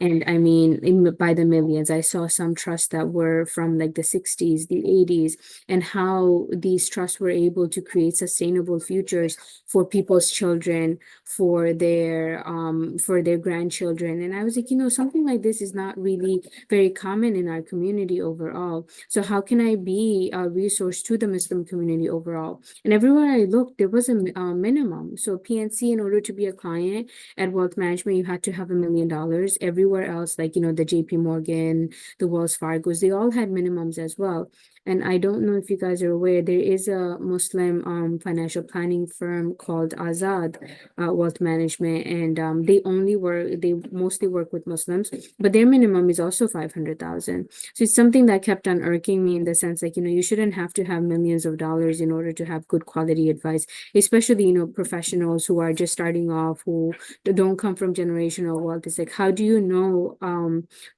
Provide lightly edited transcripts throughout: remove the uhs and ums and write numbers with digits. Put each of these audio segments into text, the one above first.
And I mean, by the millions. I saw some trusts that were from like the 60s, the 80s, and how these trusts were able to create sustainable futures for people's children, for their grandchildren. And I was like, something like this is not really very common in our community overall. So how can I be a resource to the Muslim community overall? And everywhere I looked, there was a minimum. So PNC, in order to be a client at Wealth Management, you had to have $1 million. Everywhere else, like, the JP Morgan, the Wells Fargo's, they all had minimums as well. And I don't know if you guys are aware, there is a Muslim financial planning firm called Azad Wealth Management, and they mostly work with Muslims, but their minimum is also 500,000. So it's something that kept on irking me in the sense, like, you shouldn't have to have millions of dollars in order to have good quality advice, especially, professionals who are just starting off, who don't come from generational wealth. It's like, how do you know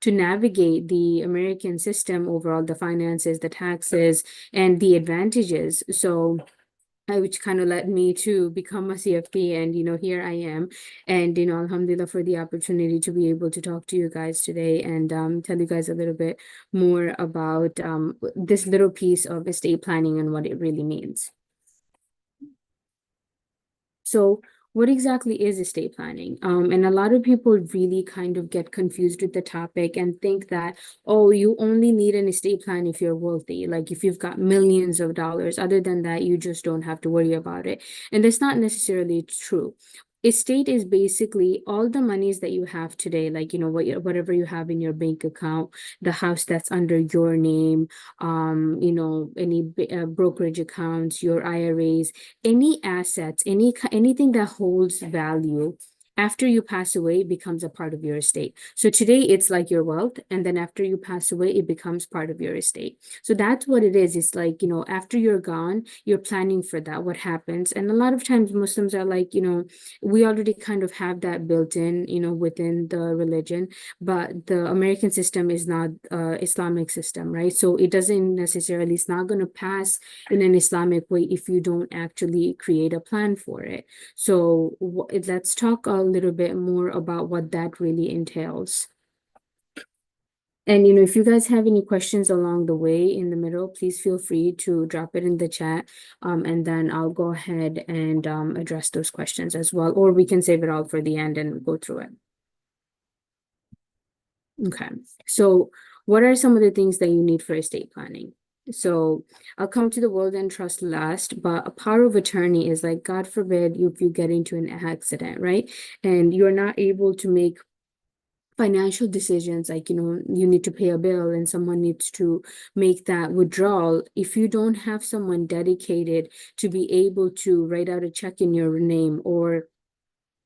to navigate the American system overall, the finances, the taxes, and the advantages? So which kind of led me to become a CFP, and here I am, and alhamdulillah for the opportunity to be able to talk to you guys today, and tell you guys a little bit more about this little piece of estate planning and what it really means. So what exactly is estate planning? And a lot of people really kind of get confused with the topic and think that, oh, you only need an estate plan if you're wealthy, like if you've got millions of dollars. Other than that, you just don't have to worry about it. And that's not necessarily true. Estate is basically all the monies that you have today, like, whatever you have in your bank account, the house that's under your name, any brokerage accounts, your IRAs, any assets, anything that holds value. After you pass away, it becomes a part of your estate. So today it's like your wealth, and then after you pass away, it becomes part of your estate. So that's what it is. It's like, after you're gone, you're planning for that, what happens. And a lot of times Muslims are like, we already kind of have that built in, within the religion, but the American system is not Islamic system, right? So it doesn't necessarily, it's not going to pass in an Islamic way if you don't actually create a plan for it. So let's talk a little bit more about what that really entails. And, if you guys have any questions along the way in the middle, please feel free to drop it in the chat. And then I'll go ahead and address those questions as well, or we can save it all for the end and go through it. Okay, so what are some of the things that you need for estate planning? So I'll come to the will and trust last, but a power of attorney is like, God forbid, if you get into an accident, right? And you're not able to make financial decisions, like, you need to pay a bill and someone needs to make that withdrawal. If you don't have someone dedicated to be able to write out a check in your name or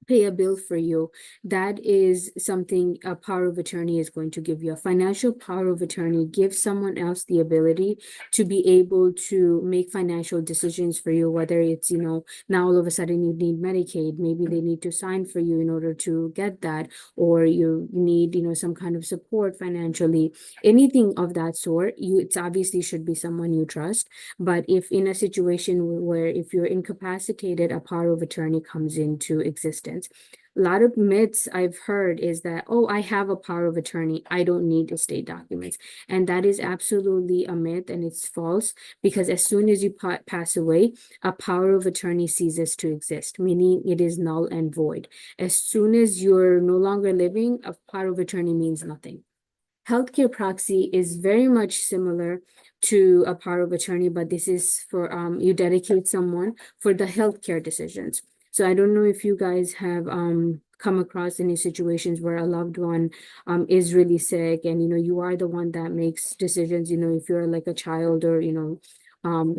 pay a bill for you, that is something a power of attorney is going to give you. A financial power of attorney gives someone else the ability to be able to make financial decisions for you, whether it's, now all of a sudden you need Medicaid, maybe they need to sign for you in order to get that, or you need, some kind of support financially, anything of that sort. It's obviously should be someone you trust. But if in a situation where if you're incapacitated, a power of attorney comes into existence. A lot of myths I've heard is that, oh, I have a power of attorney, I don't need estate documents. And that is absolutely a myth, and it's false, because as soon as you pass away, a power of attorney ceases to exist, meaning it is null and void. As soon as you're no longer living, a power of attorney means nothing. Healthcare proxy is very much similar to a power of attorney, but this is for you dedicate someone for the healthcare decisions. So I don't know if you guys have come across any situations where a loved one is really sick, and you are the one that makes decisions, if you're like a child, or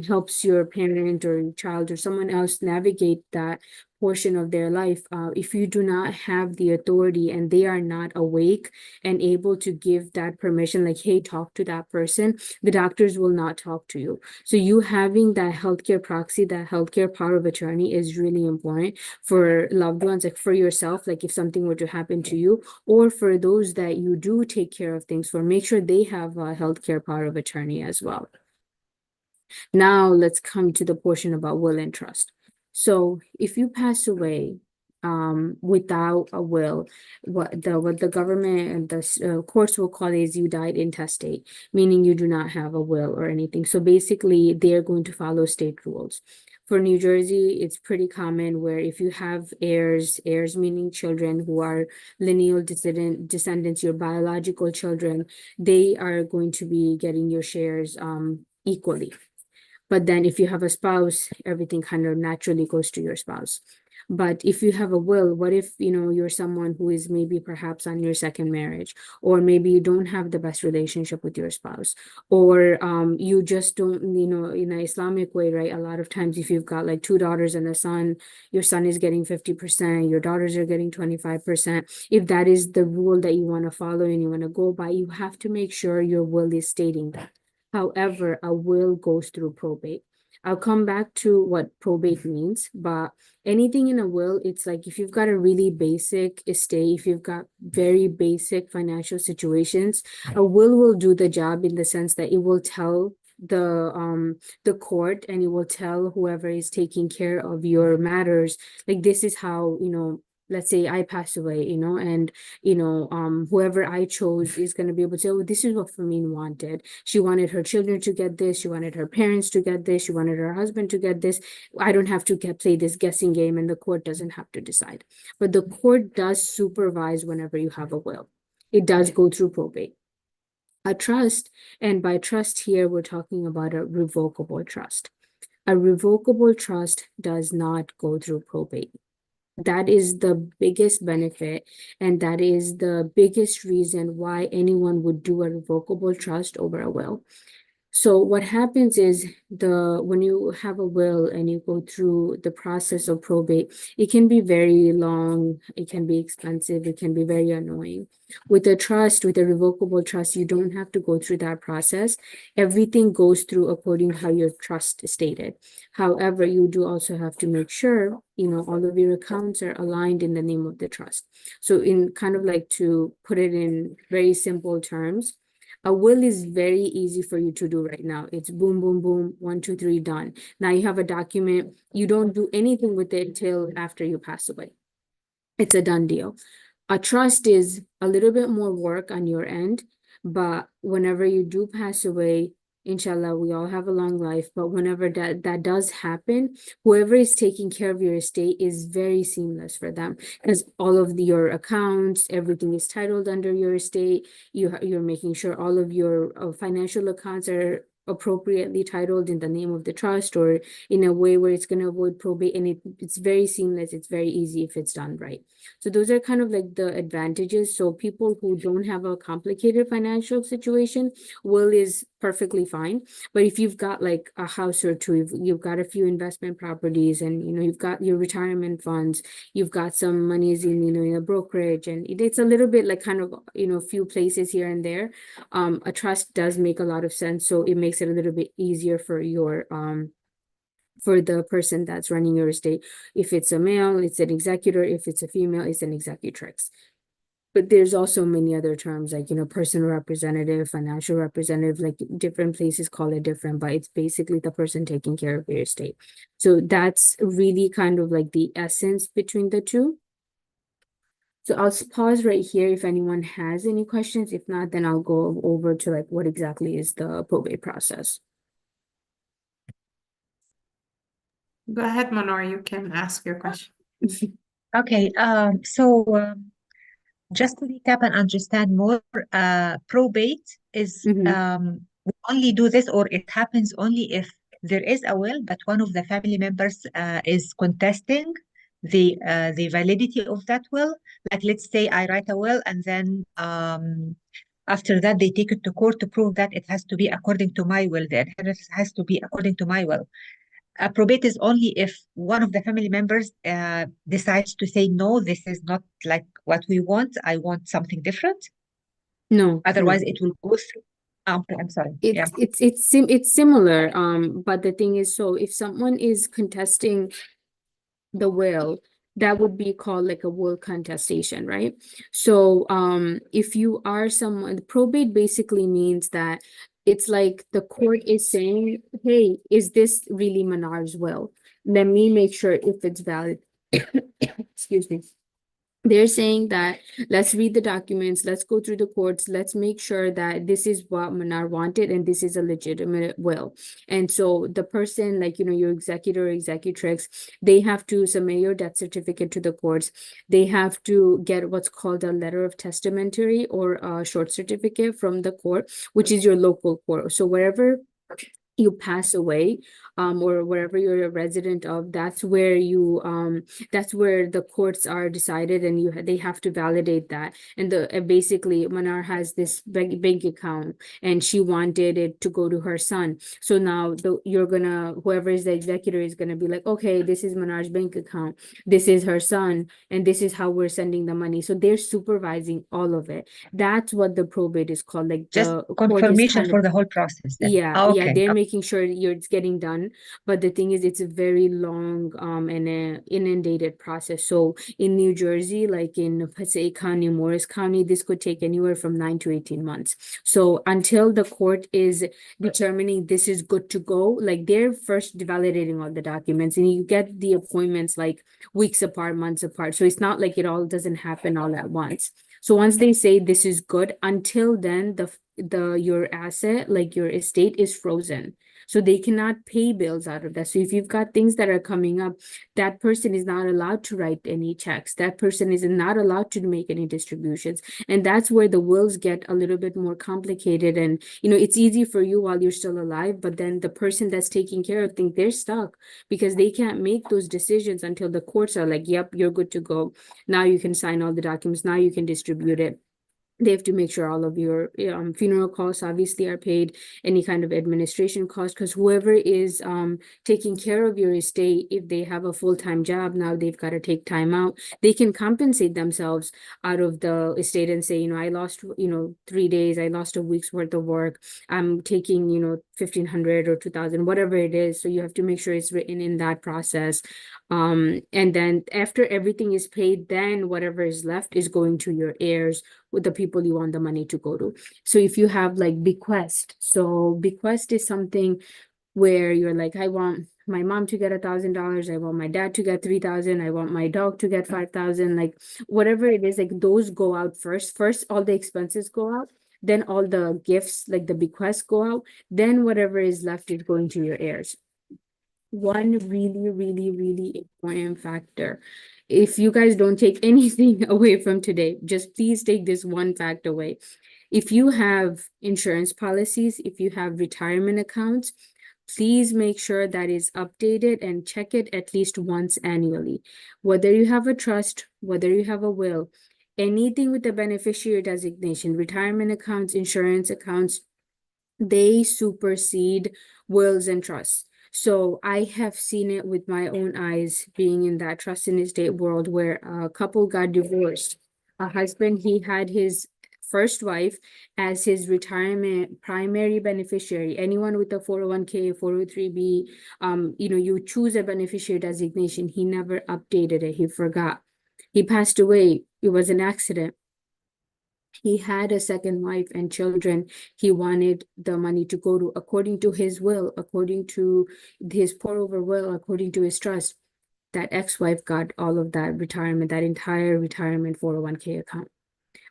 helps your parent or child or someone else navigate that portion of their life. If you do not have the authority and they are not awake and able to give that permission, like, hey, talk to that person, the doctors will not talk to you. So you having that healthcare proxy, that healthcare power of attorney, is really important for loved ones, like for yourself, like if something were to happen to you, or for those that you do take care of things for, make sure they have a healthcare power of attorney as well. Now let's come to the portion about will and trust. So if you pass away, without a will. What the government and the courts will call is you died intestate, meaning you do not have a will or anything. So basically, they're going to follow state rules. For New Jersey, it's pretty common where if you have heirs meaning children who are lineal descendants, your biological children, they are going to be getting your shares equally. But then if you have a spouse, everything kind of naturally goes to your spouse. But if you have a will, what if, you're someone who is maybe perhaps on your second marriage, or maybe you don't have the best relationship with your spouse, or you just don't, in an Islamic way, right? A lot of times if you've got like two daughters and a son, your son is getting 50%, your daughters are getting 25%. If that is the rule that you want to follow and you want to go by, you have to make sure your will is stating that. However, a will goes through probate. I'll come back to what probate means, but anything in a will, it's like if you've got a really basic estate, if you've got very basic financial situations, a will do the job in the sense that it will tell the court, and it will tell whoever is taking care of your matters, like this is how, let's say I pass away, and whoever I chose is going to be able to say, oh, this is what Fermine wanted. She wanted her children to get this. She wanted her parents to get this. She wanted her husband to get this. I don't have to play this guessing game, and the court doesn't have to decide. But the court does supervise whenever you have a will. It does go through probate. A trust, and by trust here, we're talking about a revocable trust. A revocable trust does not go through probate. That is the biggest benefit, and that is the biggest reason why anyone would do a revocable trust over a will. So what happens is when you have a will and you go through the process of probate, it can be very long, it can be expensive, it can be very annoying. With a trust, with a revocable trust, you don't have to go through that process. Everything goes through according to how your trust is stated. However, you do also have to make sure, all of your accounts are aligned in the name of the trust. So in kind of like, to put it in very simple terms, a will is very easy for you to do right now. It's boom, boom, boom, 1, 2, 3, done. Now you have a document. You don't do anything with it till after you pass away. It's a done deal. A trust is a little bit more work on your end, but whenever you do pass away, inshallah, we all have a long life, but whenever that does happen, whoever is taking care of your estate is very seamless for them, because all of your accounts, everything is titled under your estate. You're making sure all of your financial accounts are appropriately titled in the name of the trust, or in a way where it's going to avoid probate, and it's very seamless. It's very easy if it's done right. So those are kind of like the advantages. So people who don't have a complicated financial situation, will is perfectly fine. But if you've got like a house or two, you've got a few investment properties, and you've got your retirement funds, you've got some monies in a brokerage, and it's a little bit like kind of few places here and there, a trust does make a lot of sense. So it makes it a little bit easier for your for the person that's running your estate. If it's a male, it's an executor. If it's a female, it's an executrix. But there's also many other terms like, personal representative, financial representative, like different places call it different, but it's basically the person taking care of your estate. So that's really kind of like the essence between the two. So I'll pause right here if anyone has any questions. If not, then I'll go over to like what exactly is the probate process. Go ahead, Manor, you can ask your question. Okay, just to recap and understand more, probate is we only do this, or it happens only if there is a will, but one of the family members is contesting the validity of that will. Like, let's say I write a will, and then after that they take it to court to prove that it has to be according to my will. The inheritance has to be according to my will. Probate is only if one of the family members decides to say, no, this is not like what we want. I want something different. No. Otherwise, it will go through. Okay, I'm sorry. It's similar. But the thing is, so if someone is contesting the will, that would be called like a will contestation, right? So if you are someone, probate basically means that it's like the court is saying, hey, is this really Manar's will? Let me make sure if it's valid excuse me. They're saying that let's read the documents, let's go through the courts, let's make sure that this is what Manar wanted and this is a legitimate will. And so the person, like, your executor or executrix, they have to submit your death certificate to the courts. They have to get what's called a letter of testamentary or a short certificate from the court, which is your local court. So wherever you pass away, or wherever you're a resident of, that's where the courts are decided, and they have to validate that. And basically Manar has this bank account, and she wanted it to go to her son. So now whoever is the executor is gonna be like, okay, this is Manar's bank account, this is her son, and this is how we're sending the money. So they're supervising all of it. That's what the probate is called. Like Just the court is confirmation kind for of, the whole process then. yeah, Oh, yeah, okay. they're making sure it's getting done. But the thing is, it's a very long and inundated process. So in New Jersey, like in Passaic County, Morris County, this could take anywhere from 9 to 18 months. So until the court is determining this is good to go, like they're first validating all the documents, and you get the appointments like weeks apart, months apart. So it's not like it all doesn't happen all at once. So once they say this is good, until then, your asset, like your estate, is frozen. So they cannot pay bills out of that. So if you've got things that are coming up, that person is not allowed to write any checks. That person is not allowed to make any distributions. And that's where the wills get a little bit more complicated. And, it's easy for you while you're still alive, but then the person that's taking care of things, they're stuck because they can't make those decisions until the courts are like, yep, you're good to go. Now you can sign all the documents. Now you can distribute it. They have to make sure all of your funeral costs obviously are paid, any kind of administration costs, because whoever is taking care of your estate, if they have a full-time job, now they've got to take time out. They can compensate themselves out of the estate and say, I lost, 3 days, I lost a week's worth of work. I'm taking, 1,500 or 2,000, whatever it is. So you have to make sure it's written in that process. And then after everything is paid, then whatever is left is going to your heirs, with the people you want the money to go to. So if you have like bequest, so bequest is something where you're like, I want my mom to get $1,000, I want my dad to get 3,000, I want my dog to get 5,000, like whatever it is, like those go out first. First, all the expenses go out, then all the gifts, like the bequests, go out, then whatever is left is going to your heirs. One really, really, really important factor. If you guys don't take anything away from today, just please take this one fact away. If you have insurance policies, if you have retirement accounts, please make sure that is updated and check it at least once annually. Whether you have a trust, whether you have a will, anything with the beneficiary designation, retirement accounts, insurance accounts, they supersede wills and trusts. So I have seen it with my own eyes, being in that trust and estate world, where a couple got divorced. A husband, he had his first wife as his retirement primary beneficiary. Anyone with a 401k, 403b, you choose a beneficiary designation. He never updated it. He forgot. He passed away. It was an accident. He had a second wife and children. He wanted the money to go to, according to his will, according to his pour over will, according to his trust. That ex-wife got all of that retirement, that entire retirement 401k account,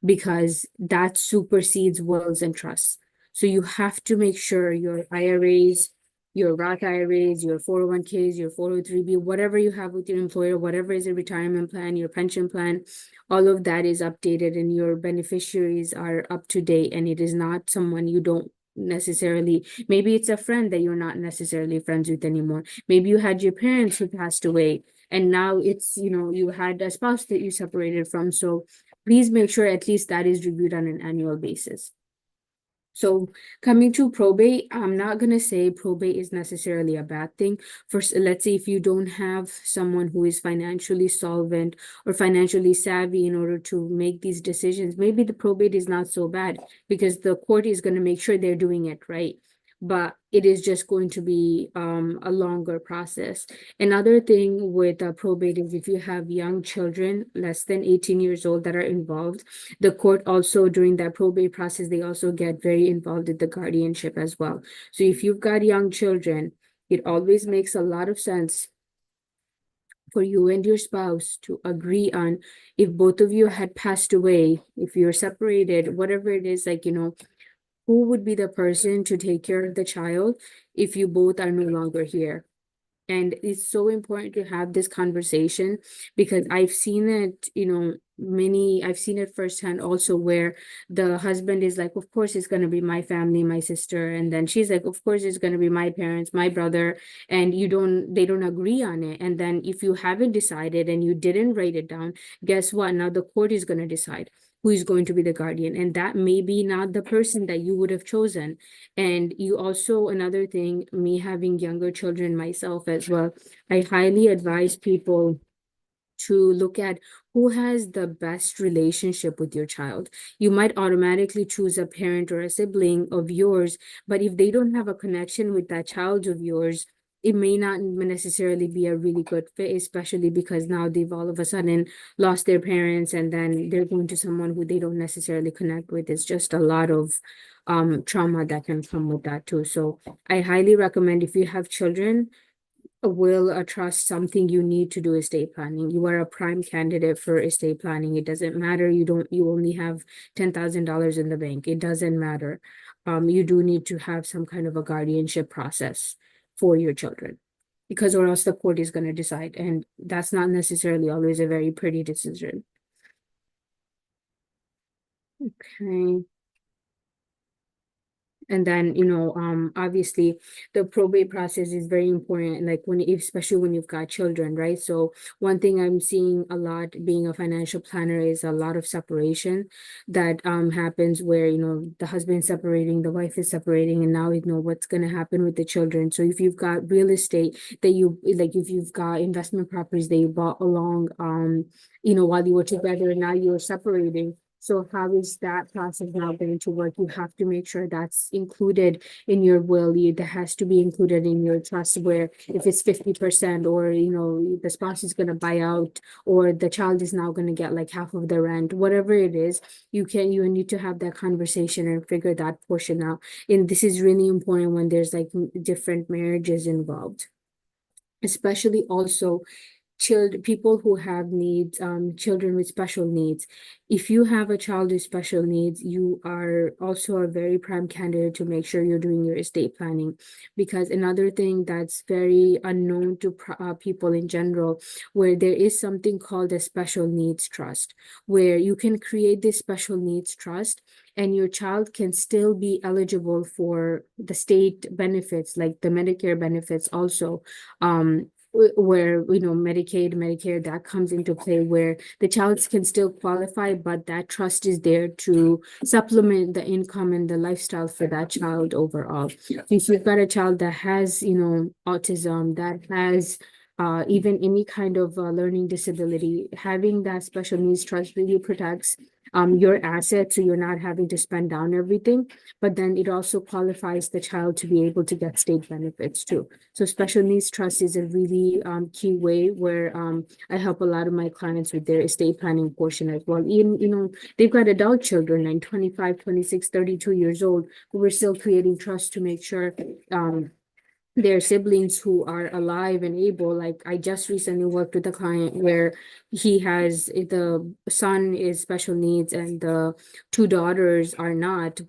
because that supersedes wills and trusts. So you have to make sure your IRAs, your Roth IRAs, your 401ks, your 403b, whatever you have with your employer, whatever is a retirement plan, your pension plan, all of that is updated and your beneficiaries are up to date, and it is not someone you don't necessarily, maybe it's a friend that you're not necessarily friends with anymore. Maybe you had your parents who passed away, and now it's, you had a spouse that you separated from. So please make sure at least that is reviewed on an annual basis. So coming to probate, I'm not going to say probate is necessarily a bad thing. First, let's say if you don't have someone who is financially solvent or financially savvy in order to make these decisions, maybe the probate is not so bad, because the court is going to make sure they're doing it right. But it is just going to be a longer process. Another thing with probate is if you have young children, less than 18 years old, that are involved, the court also, during that probate process, they also get very involved in the guardianship as well. So if you've got young children, it always makes a lot of sense for you and your spouse to agree on, if both of you had passed away, if you're separated, whatever it is, like, who would be the person to take care of the child if you both are no longer here? And it's so important to have this conversation, because I've seen it, I've seen it firsthand also, where the husband is like, of course it's going to be my family, my sister. And then she's like, of course it's going to be my parents, my brother. And they don't agree on it. And then if you haven't decided and you didn't write it down, guess what? Now the court is going to decide who is going to be the guardian. And that may be not the person that you would have chosen. And you also, another thing, me having younger children myself as well, I highly advise people to look at who has the best relationship with your child. You might automatically choose a parent or a sibling of yours, but if they don't have a connection with that child of yours, it may not necessarily be a really good fit, especially because now they've all of a sudden lost their parents, and then they're going to someone who they don't necessarily connect with. It's just a lot of trauma that can come with that too. So I highly recommend, if you have children, a will, a trust, something you need to do estate planning. You are a prime candidate for estate planning. It doesn't matter. You only have $10,000 in the bank. It doesn't matter. You do need to have some kind of a guardianship process for your children, because or else the court is going to decide, and that's not necessarily always a very pretty decision. Okay. And then, obviously the probate process is very important, like especially when you've got children, right? So one thing I'm seeing a lot being a financial planner is a lot of separation that happens where, the husband's separating, the wife is separating, and now what's going to happen with the children. So if you've got real estate that if you've got investment properties that you bought along, while you were together, and now you're separating. So how is that process now going to work? You have to make sure that's included in your will. That has to be included in your trust, where if it's 50%, or, the spouse is going to buy out, or the child is now going to get like half of the rent, whatever it is, you need to have that conversation and figure that portion out. And this is really important when there's like different marriages involved, especially also people who have needs, children with special needs. If you have a child with special needs, you are also a very prime candidate to make sure you're doing your estate planning. Because another thing that's very unknown to people in general, where there is something called a special needs trust, where you can create this special needs trust and your child can still be eligible for the state benefits, like the Medicare benefits also, where Medicaid, Medicare, that comes into play, where the child can still qualify, but that trust is there to supplement the income and the lifestyle for that child overall. If you've got a child that has autism, that has even any kind of learning disability, having that special needs trust really protects your assets, so you're not having to spend down everything, but then it also qualifies the child to be able to get state benefits too. So special needs trust is a really key way where I help a lot of my clients with their estate planning portion as well. Even, they've got adult children and 25, 26, 32 years old, but we're still creating trust to make sure their siblings who are alive and able. Like I just recently worked with a client where the son is special needs and the two daughters are not,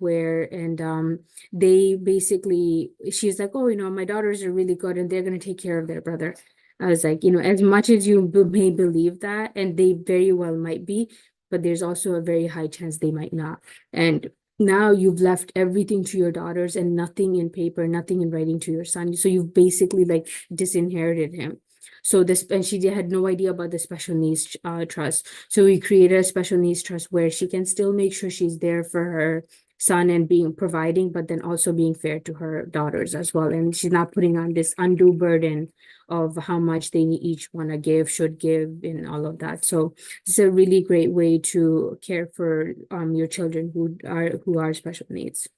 they basically, she's like, oh, my daughters are really good and they're going to take care of their brother. I was like, as much as you may believe that, and they very well might be, but there's also a very high chance they might not. And now you've left everything to your daughters and nothing in paper, nothing in writing to your son. So you've basically like disinherited him. So and she had no idea about the special needs trust. So we created a special needs trust where she can still make sure she's there for her son and providing, but then also being fair to her daughters as well. And she's not putting on this undue burden of how much they each want to give, should give, and all of that. So it's a really great way to care for your children who are special needs.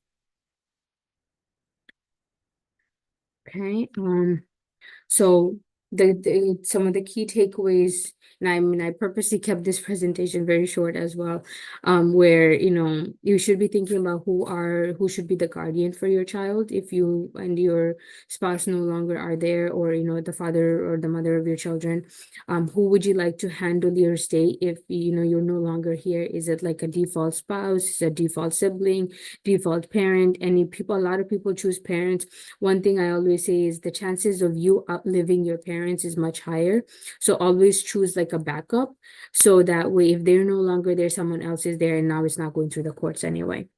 Okay. So some of the key takeaways, and I mean I purposely kept this presentation very short as well, where you should be thinking about who should be the guardian for your child if you and your spouse no longer are there, or the father or the mother of your children. Who would you like to handle your estate if you're no longer here? Is it like a default spouse? Is it a default sibling, default parent? A lot of people choose parents. One thing I always say is the chances of you outliving your parents is much higher. So always choose like a backup. So that way, if they're no longer there, someone else is there, and now it's not going through the courts anyway.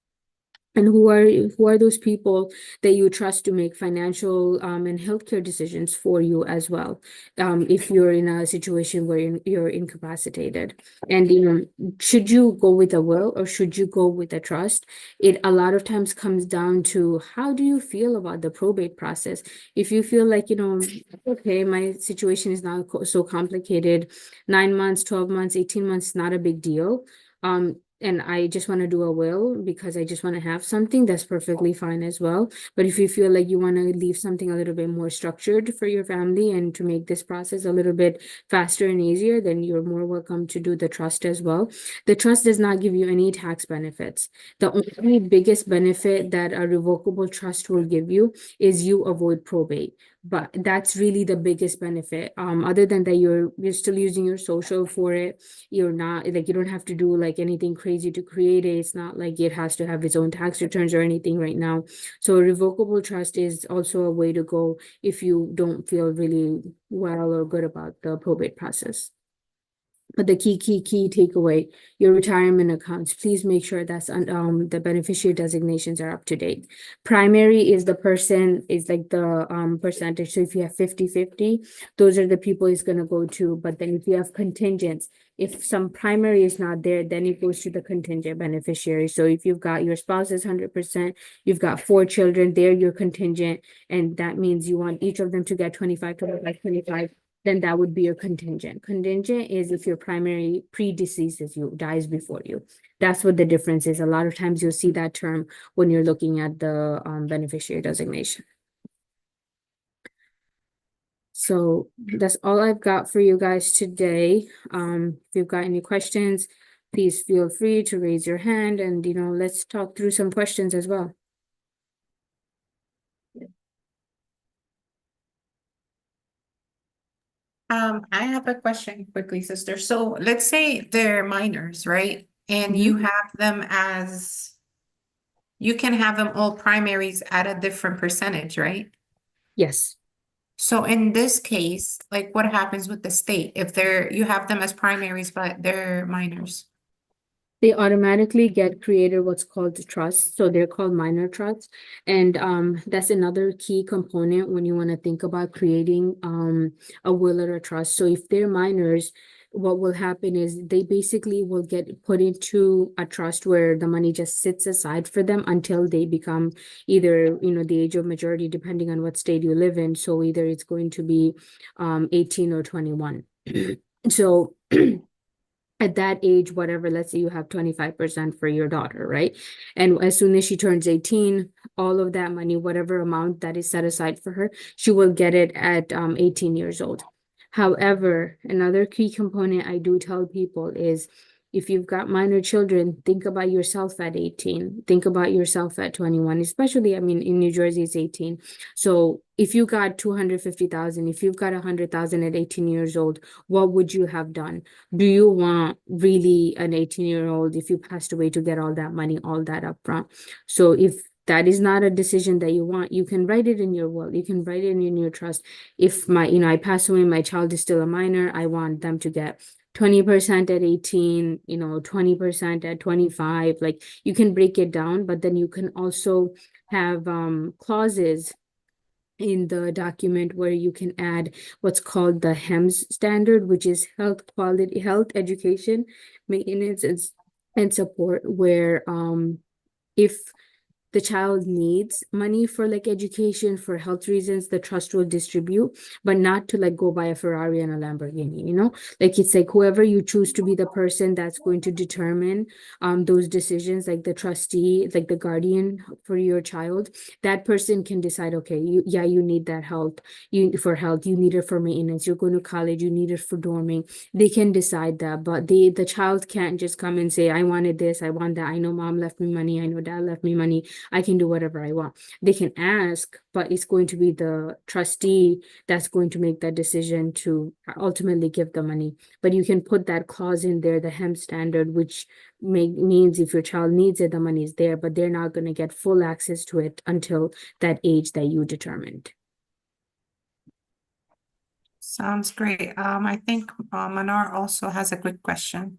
And who are those people that you trust to make financial and healthcare decisions for you as well, if you're in a situation where you're incapacitated? And should you go with a will or should you go with a trust? It a lot of times comes down to how do you feel about the probate process. If you feel like okay, my situation is not so complicated, 9 months, 12 months, 18 months, not a big deal, and I just want to do a will because I just want to have something, that's perfectly fine as well. But if you feel like you want to leave something a little bit more structured for your family and to make this process a little bit faster and easier, then you're more welcome to do the trust as well. The trust does not give you any tax benefits. The only biggest benefit that a revocable trust will give you is you avoid probate. But that's really the biggest benefit. Other than that, you're still using your social for it. You're not like, you don't have to do like anything crazy to create it. It's not like it has to have its own tax returns or anything right now. So a revocable trust is also a way to go if you don't feel really well or good about the probate process. But the key takeaway, your retirement accounts, please make sure that's the beneficiary designations are up to date. Primary is like the percentage. So if you have 50-50, those are the people it's going to go to. But then if you have contingents, if some primary is not there, then it goes to the contingent beneficiary. So if you've got your spouse is 100%, you've got 4 children, they're your contingent, and that means you want each of them to get 25, 25, 25. Then that would be your contingent. Contingent is if your primary predeceases you, dies before you. That's what the difference is. A lot of times you'll see that term when you're looking at the beneficiary designation. So that's all I've got for you guys today. If you've got any questions, please feel free to raise your hand, and let's talk through some questions as well. I have a question quickly, sister. So let's say they're minors, right? And you have them you can have them all primaries at a different percentage, right? Yes. So in this case, like what happens with the state if you have them as primaries, but they're minors? They automatically get created what's called the trust. So they're called minor trusts. And that's another key component when you want to think about creating a will or a trust. So if they're minors, what will happen is they basically will get put into a trust where the money just sits aside for them until they become either, the age of majority, depending on what state you live in. So either it's going to be 18 or 21. So at that age, whatever, let's say you have 25% for your daughter, right? And as soon as she turns 18, all of that money, whatever amount that is set aside for her, she will get it at 18 years old. However, another key component I do tell people is if you've got minor children, think about yourself at 18, think about yourself at 21, especially, I mean, in New Jersey, it's 18. So if you got 250,000, if you've got 100,000 at 18 years old, what would you have done? Do you want really an 18-year-old, if you passed away, to get all that money, all that upfront? So if that is not a decision that you want, you can write it in your will. You can write it in your trust. If I pass away, my child is still a minor, I want them to get 20% at 18, 20% at 25. Like, you can break it down, but then you can also have clauses in the document where you can add what's called the HEMS standard, which is health education, maintenance, and support, where if the child needs money for like education, for health reasons, the trust will distribute, but not to like go buy a Ferrari and a Lamborghini, you know? Like it's like whoever you choose to be the person that's going to determine those decisions, like the trustee, like the guardian for your child, that person can decide, okay, you need that help, you need it for maintenance, you're going to college, you need it for dorming. They can decide that, but the child can't just come and say, I wanted this, I want that, I know mom left me money, I know dad left me money, I can do whatever I want. They can ask, but it's going to be the trustee that's going to make that decision to ultimately give the money. But you can put that clause in there, the HEM standard, which means if your child needs it, the money is there, but they're not going to get full access to it until that age that you determined. Sounds great. I think Manar also has a quick question.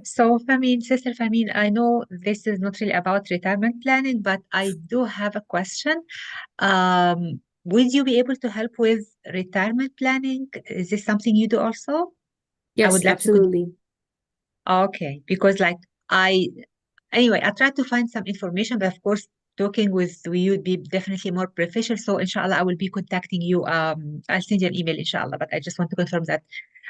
So Sister Famine, I know this is not really about retirement planning, but I do have a question. Would you be able to help with retirement planning? Is this something you do also? I Yes, would like to absolutely. Okay, because like anyway, I tried to find some information, but of course, talking with you would be definitely more beneficial. So inshallah, I will be contacting you. I'll send you an email, inshallah, but I just want to confirm that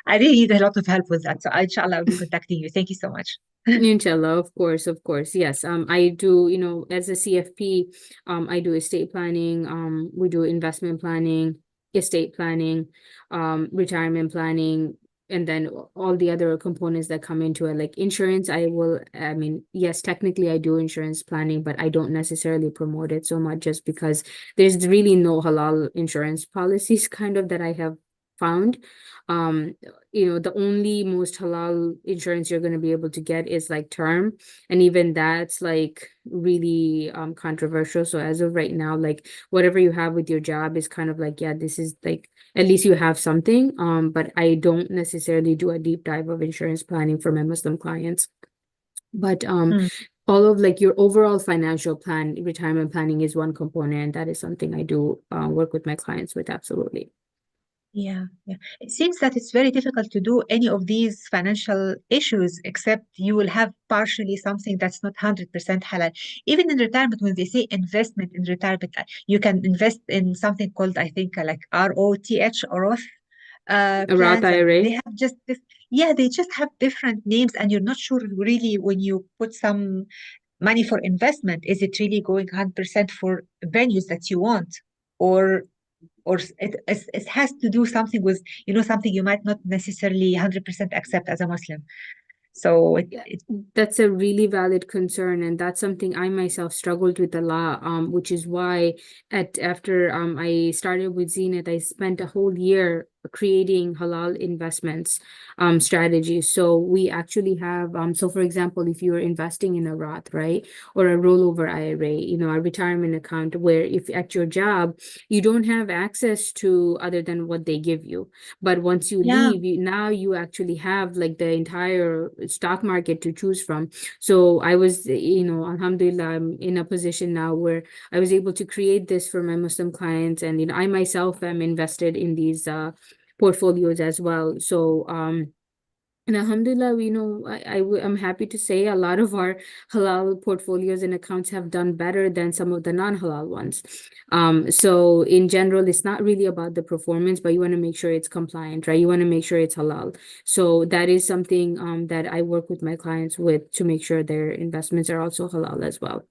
I really need a lot of help with that. So inshallah, I'll be contacting you. Thank you so much. Inshallah, of course, of course. Yes. I do, you know, as a CFP, I do estate planning, we do investment planning, estate planning, retirement planning, and then all the other components that come into it, like insurance. I mean, yes, technically I do insurance planning, but I don't necessarily promote it so much just because there's really no halal insurance policies kind of that I have found. You know, the only most halal insurance you're going to be able to get is like term, and even that's like really controversial. So as of right now, like whatever you have with your job is kind of like, yeah, this is like at least you have something. But I don't necessarily do a deep dive of insurance planning for my Muslim clients. But Mm. all of like your overall financial plan, retirement planning is one component, and that is something I do work with my clients with. Absolutely. Yeah, yeah. It seems that it's very difficult to do any of these financial issues, except you will have partially something that's not 100% halal. Even in retirement, when they say investment in retirement, you can invest in something called, I think, like ROTH or Roth A Roth plans, and IRA. they have just this, yeah, they just have different names, and you're not sure really when you put some money for investment, is it really going 100% for venues that you want? Or it has to do something with, something you might not necessarily 100% accept as a Muslim. So Yeah, that's a really valid concern, and that's something I myself struggled with a lot. Which is why after I started with Zenith, I spent a whole year creating halal investments strategies. So we actually have so for example, if you're investing in a Roth, right, or a rollover IRA, you know, a retirement account, where if at your job you don't have access to other than what they give you, but once you yeah, leave, now you actually have like the entire stock market to choose from. So I was, you know, alhamdulillah, I'm in a position now where I was able to create this for my Muslim clients, and you know, I myself am invested in these portfolios as well. So and alhamdulillah, you know, I'm happy to say a lot of our halal portfolios and accounts have done better than some of the non-halal ones. So in general, it's not really about the performance, but you want to make sure it's compliant, right? You want to make sure it's halal. So that is something that I work with my clients with to make sure their investments are also halal as well.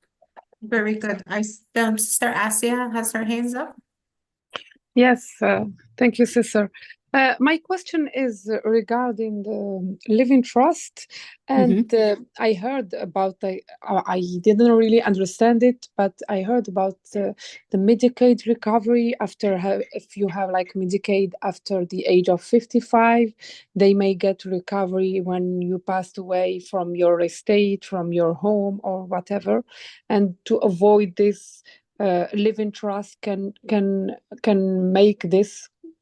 Very good. Sister Asia has her hands up. Yes, thank you, Sister. My question is regarding the living trust, and I heard about I didn't really understand it, but I heard about the Medicaid recovery if you have like Medicaid after the age of 55, they may get recovery when you passed away from your estate, from your home or whatever, and to avoid this. Living trust can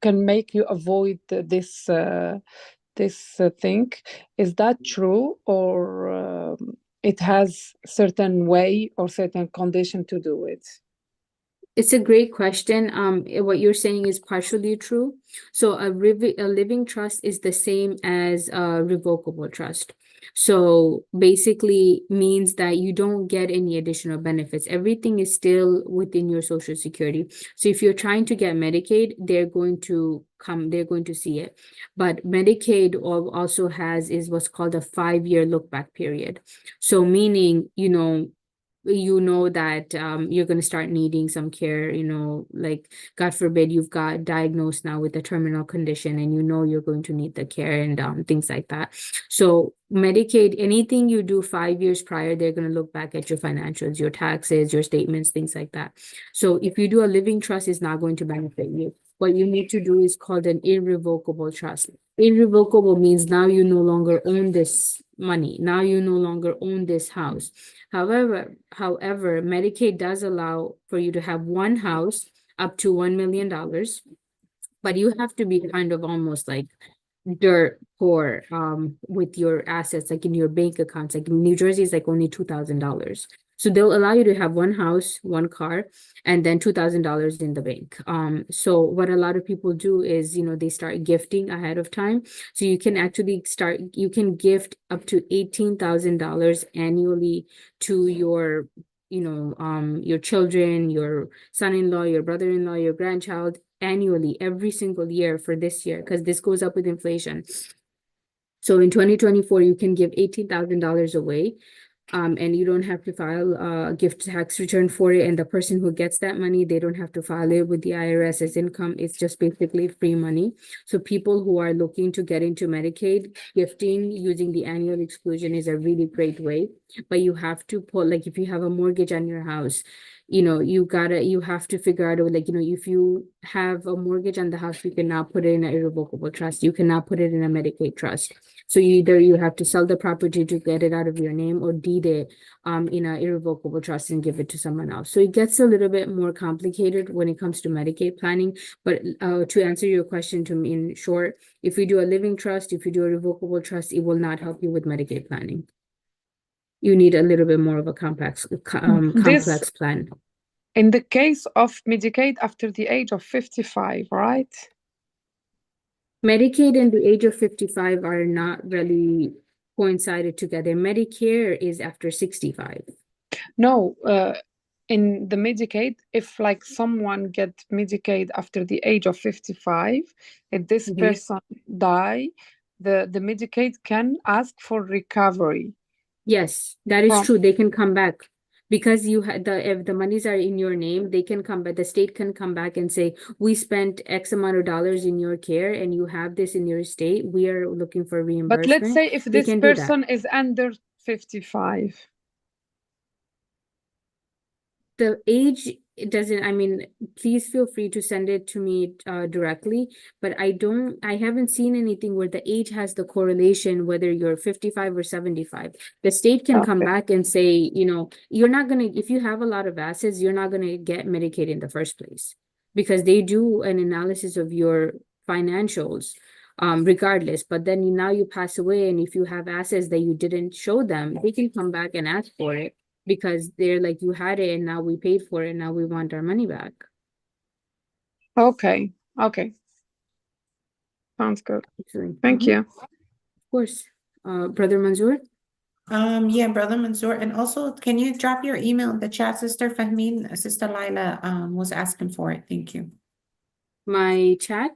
make you avoid this thing. Is that true, or it has certain way or certain condition to do it? It's a great question. What you're saying is partially true. So a living trust is the same as a revocable trust. So basically means that you don't get any additional benefits. Everything is still within your Social Security. So if you're trying to get Medicaid, they're going to see it. But Medicaid also is what's called a 5-year look back period. So meaning, that you're going to start needing some care, like God forbid you've got diagnosed now with a terminal condition and you're going to need the care and things like that. So Medicaid, anything you do 5 years prior, they're going to look back at your financials, your taxes, your statements, things like that. So if you do a living trust, it's not going to benefit you. What you need to do is called an irrevocable trust. Irrevocable means now you no longer own this money. Now you no longer own this house. However, Medicaid does allow for you to have one house up to $1 million, but you have to be kind of almost like dirt poor with your assets, like in your bank accounts. Like in New Jersey is like only $2,000. So they'll allow you to have one house, one car, and then $2,000 in the bank. So what a lot of people do is, they start gifting ahead of time. So you can actually you can gift up to $18,000 annually to your your children, your son-in-law, your brother-in-law, your grandchild, annually every single year for this year, because this goes up with inflation. So in 2024, you can give $18,000 away. And you don't have to file a gift tax return for it. And the person who gets that money, they don't have to file it with the IRS as income. It's just basically free money. So people who are looking to get into Medicaid, gifting using the annual exclusion is a really great way. But you have to put, like, if you have a mortgage on your house, you have to figure out, like, if you have a mortgage on the house, you cannot put it in an irrevocable trust. You cannot put it in a Medicaid trust. So either you have to sell the property to get it out of your name or deed it in an irrevocable trust and give it to someone else. So it gets a little bit more complicated when it comes to Medicaid planning. But to answer your question in short, if you do a living trust, if you do a revocable trust, it will not help you with Medicaid planning. You need a little bit more of a complex plan. In the case of Medicaid after the age of 55, right? Medicaid and the age of 55 are not really coincided together. Medicare is after 65. No, in the Medicaid, if like someone get Medicaid after the age of 55, if this person die, the Medicaid can ask for recovery. Yes, that is true. They can come back because if the monies are in your name, they can come back. The state can come back and say, we spent X amount of dollars in your care and you have this in your state. We are looking for reimbursement. But let's say if this person is under 55. The age, it doesn't, please feel free to send it to me directly, but I haven't seen anything where the age has the correlation, whether you're 55 or 75. The state can come back and say, you're not going to, if you have a lot of assets, you're not going to get Medicaid in the first place because they do an analysis of your financials regardless. But then now you pass away, and if you have assets that you didn't show them, they can come back and ask for it. Because they're like, you had it and now we paid for it. Now we want our money back. Okay. Sounds good. Thank you. Of course. Brother Manzoor? Yeah, Brother Manzoor. And also, can you drop your email in the chat, Sister Fahmeen? Sister Lila was asking for it. Thank you. My chat?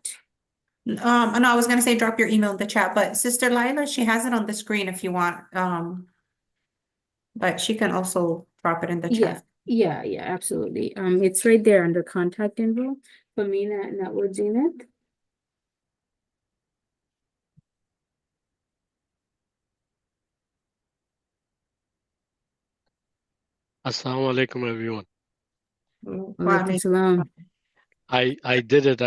No, I was gonna say drop your email in the chat, but Sister Lila, she has it on the screen if you want. But she can also drop it in the chat. Yeah, absolutely. It's right there under contact info. Famina Network Zenith. Assalamu alaikum, everyone. Walaikum salam. I did it.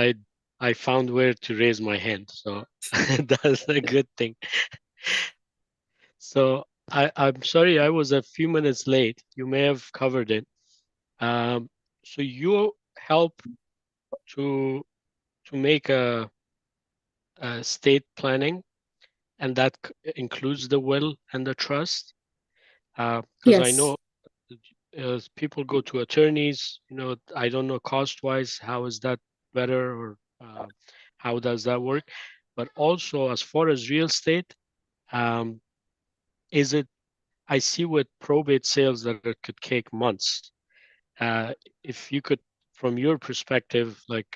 I found where to raise my hand, so that's a good thing. So I'm sorry I was a few minutes late. You may have covered it. So you help to make a estate planning, and that includes the will and the trust. Because I know people go to attorneys. I don't know cost-wise how is that better, or how does that work. But also as far as real estate, is it, I see with probate sales that it could take months. If you could, from your perspective, like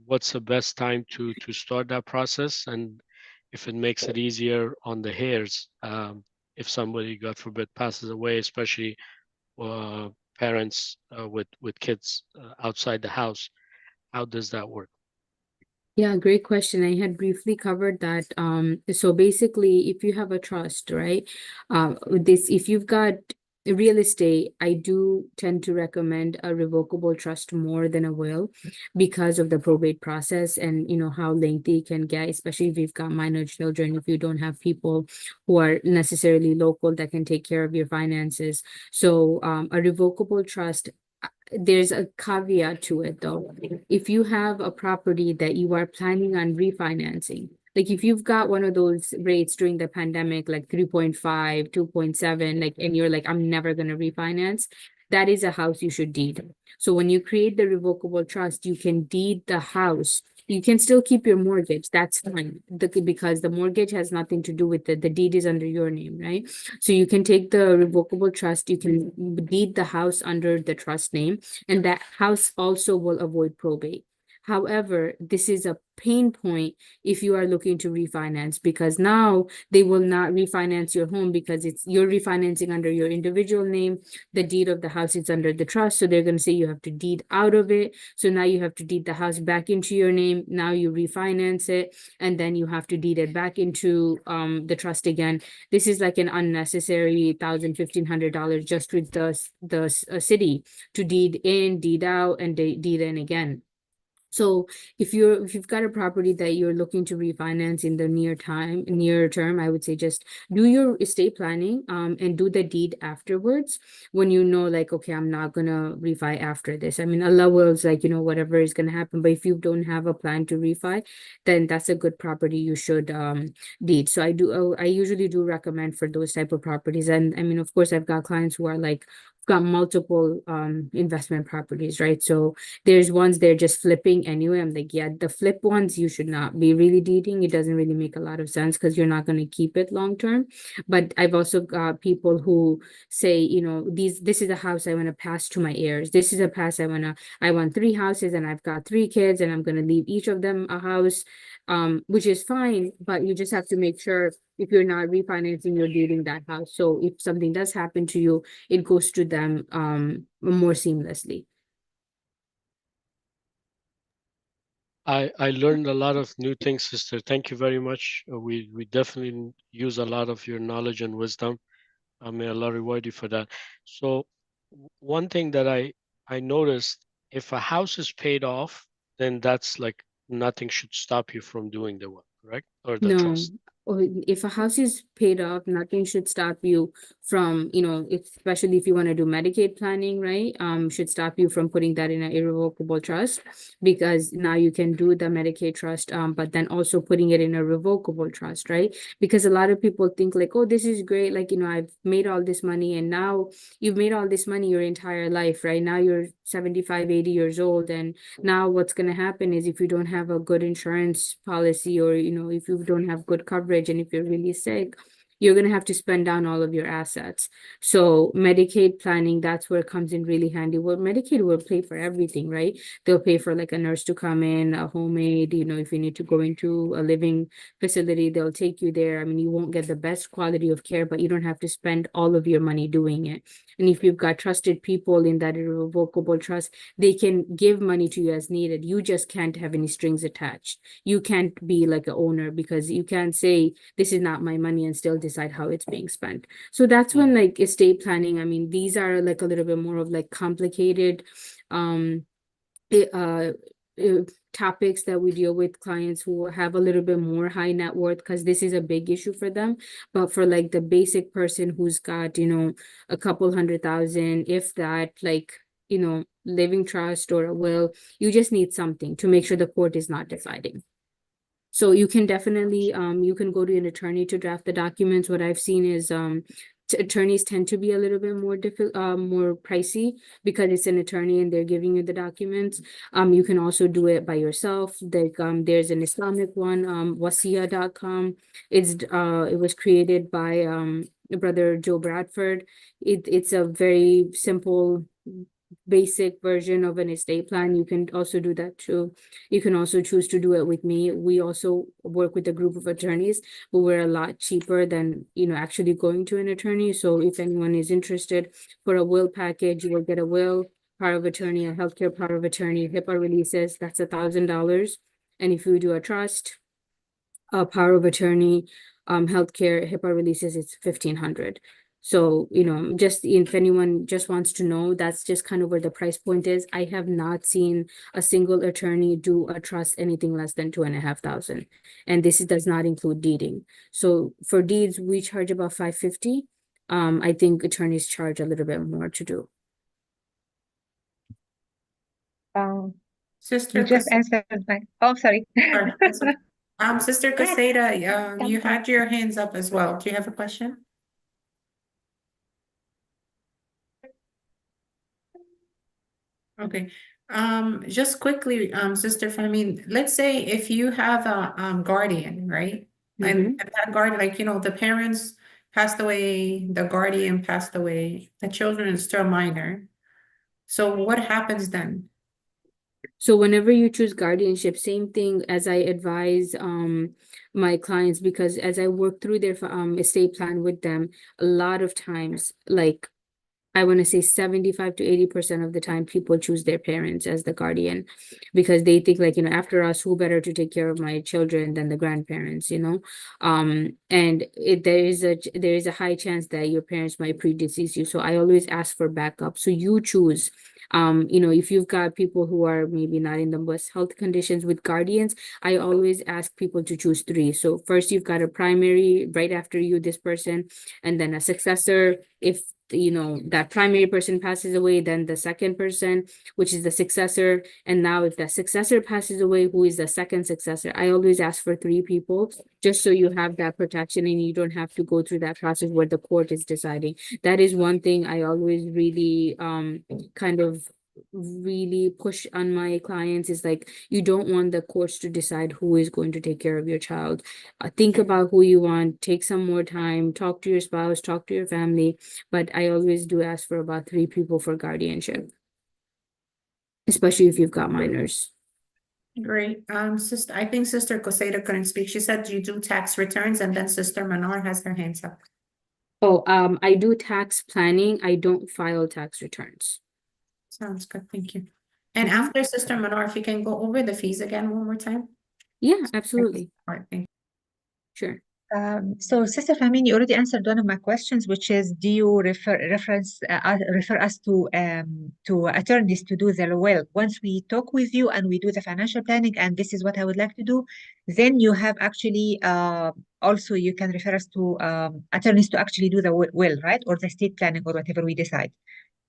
what's the best time to start that process, and if it makes it easier on the heirs, if somebody, God forbid, passes away, especially parents with kids outside the house, how does that work? Yeah, great question. I had briefly covered that. So basically, if you have a trust, right? If you've got real estate, I do tend to recommend a revocable trust more than a will because of the probate process and how lengthy it can get, especially if you've got minor children, if you don't have people who are necessarily local that can take care of your finances. So a revocable trust, there's a caveat to it though. If you have a property that you are planning on refinancing, like if you've got one of those rates during the pandemic, like 3.5, 2.7, like, and you're like, I'm never going to refinance, that is a house you should deed. So when you create the revocable trust, you can deed the house. You can still keep your mortgage. That's fine. Because the mortgage has nothing to do with it. The deed is under your name, right? So you can take the revocable trust, you can deed the house under the trust name, and that house also will avoid probate. However, this is a pain point if you are looking to refinance, because now they will not refinance your home because you're refinancing under your individual name. The deed of the house is under the trust, so they're going to say you have to deed out of it. So now you have to deed the house back into your name. Now you refinance it, and then you have to deed it back into the trust again. This is like an unnecessary $1,000-$1,500 just with the city to deed in, deed out, and deed in again. So if you've got a property that you're looking to refinance in the near term, I would say just do your estate planning and do the deed afterwards when you know, like, okay, I'm not gonna refi after this. I mean, Allah wills, like, whatever is gonna happen. But if you don't have a plan to refi, then that's a good property you should deed. So I usually do recommend for those type of properties. And I mean, of course, I've got clients who are like got multiple investment properties, right? So there's ones they're just flipping anyway. I'm like, yeah, the flip ones you should not be really deeding. It doesn't really make a lot of sense because you're not going to keep it long term. But I've also got people who say, this is a house I want to pass to my heirs. This is a pass I want 3 houses and I've got 3 kids and I'm going to leave each of them a house, which is fine, but you just have to make sure if you're not refinancing, you're deeding that house. So if something does happen to you, it goes to them more seamlessly. I learned a lot of new things, sister. Thank you very much. We definitely use a lot of your knowledge and wisdom. May Allah reward you for that. So one thing that I noticed, if a house is paid off, then that's like nothing should stop you from doing the work, correct? Or the No, trust. or if a house is paid off, nothing should stop you from, especially if you want to do Medicaid planning, right? Should stop you from putting that in an irrevocable trust, because now you can do the Medicaid trust, but then also putting it in a revocable trust, right? Because a lot of people think like, oh, this is great. Like, I've made all this money, and now you've made all this money your entire life, right? Now you're 75, 80 years old. And now what's going to happen is if you don't have a good insurance policy, or, if you don't have good coverage, and if you're really sick, you're going to have to spend down all of your assets. So Medicaid planning, that's where it comes in really handy. Well, Medicaid will pay for everything, right? They'll pay for like a nurse to come in, a home aide, if you need to go into a living facility, they'll take you there. I mean, you won't get the best quality of care, but you don't have to spend all of your money doing it. And if you've got trusted people in that irrevocable trust, they can give money to you as needed. You just can't have any strings attached. You can't be like an owner, because you can't say, this is not my money, and still decide how it's being spent. So that's when like estate planning, I mean, these are like a little bit more of like complicated topics that we deal with clients who have a little bit more high net worth, because this is a big issue for them. But for like the basic person who's got, a couple $100,000, if that, like, living trust or a will, you just need something to make sure the court is not deciding. So you can definitely, you can go to an attorney to draft the documents. What I've seen is attorneys tend to be a little bit more more pricey because it's an attorney and they're giving you the documents. You can also do it by yourself. There's an Islamic one, Wasiya.com. It was created by Brother Joe Bradford. It's a very simple, basic version of an estate plan. You can also do that too. You can also choose to do it with me. We also work with a group of attorneys, but we're a lot cheaper than, actually going to an attorney. So if anyone is interested, for a will package, you will get a will, power of attorney, a healthcare power of attorney, HIPAA releases, that's $1,000. And if you do a trust, a power of attorney, healthcare, HIPAA releases, it's $1,500. So, just if anyone just wants to know, that's just kind of where the price point is. I have not seen a single attorney do a trust anything less than $2,500. And this does not include deeding. So for deeds, we charge about $550. I think attorneys charge a little bit more to do. Sister You just Caseta, answered my. Oh, sorry. sorry, that's okay. Sister Go ahead. Caseta, you had your hands up as well. Do you have a question? Okay, just quickly, Sister Fahmeen, let's say if you have a guardian, right? And that guardian, like, the parents passed away, the guardian passed away, the children is still minor. So what happens then? So whenever you choose guardianship, same thing as I advise my clients, because as I work through their estate plan with them, a lot of times, like I want to say 75 to 80% of the time, people choose their parents as the guardian because they think like, after us, who better to take care of my children than the grandparents, and there is a high chance that your parents might predecease you. So I always ask for backup. So you choose. If you've got people who are maybe not in the best health conditions with guardians, I always ask people to choose 3. So first you've got a primary, right after you, this person, and then a successor. If that primary person passes away, then the second person, which is the successor. And now if that successor passes away, who is the second successor? I always ask for 3 people, just so you have that protection and you don't have to go through that process where the court is deciding. That is one thing I always really kind of really push on my clients, is like, you don't want the courts to decide who is going to take care of your child. Think about who you want, take some more time, talk to your spouse, talk to your family, but I always do ask for about 3 people for guardianship, especially if you've got minors. Great. Sister, I think Sister Caseta couldn't speak. She said you do tax returns, and then Sister Manar has her hands up. Oh, I do tax planning. I don't file tax returns. Sounds good, thank you. And after Sister Manar, if you can go over the fees again one more time. Yeah, absolutely. All right, thank you. Sure. So Sister Fahmeen, you already answered one of my questions, which is, do you refer us to attorneys to do the will? Once we talk with you and we do the financial planning, and this is what I would like to do, then you have actually also you can refer us to attorneys to actually do the will, right? Or the estate planning, or whatever we decide.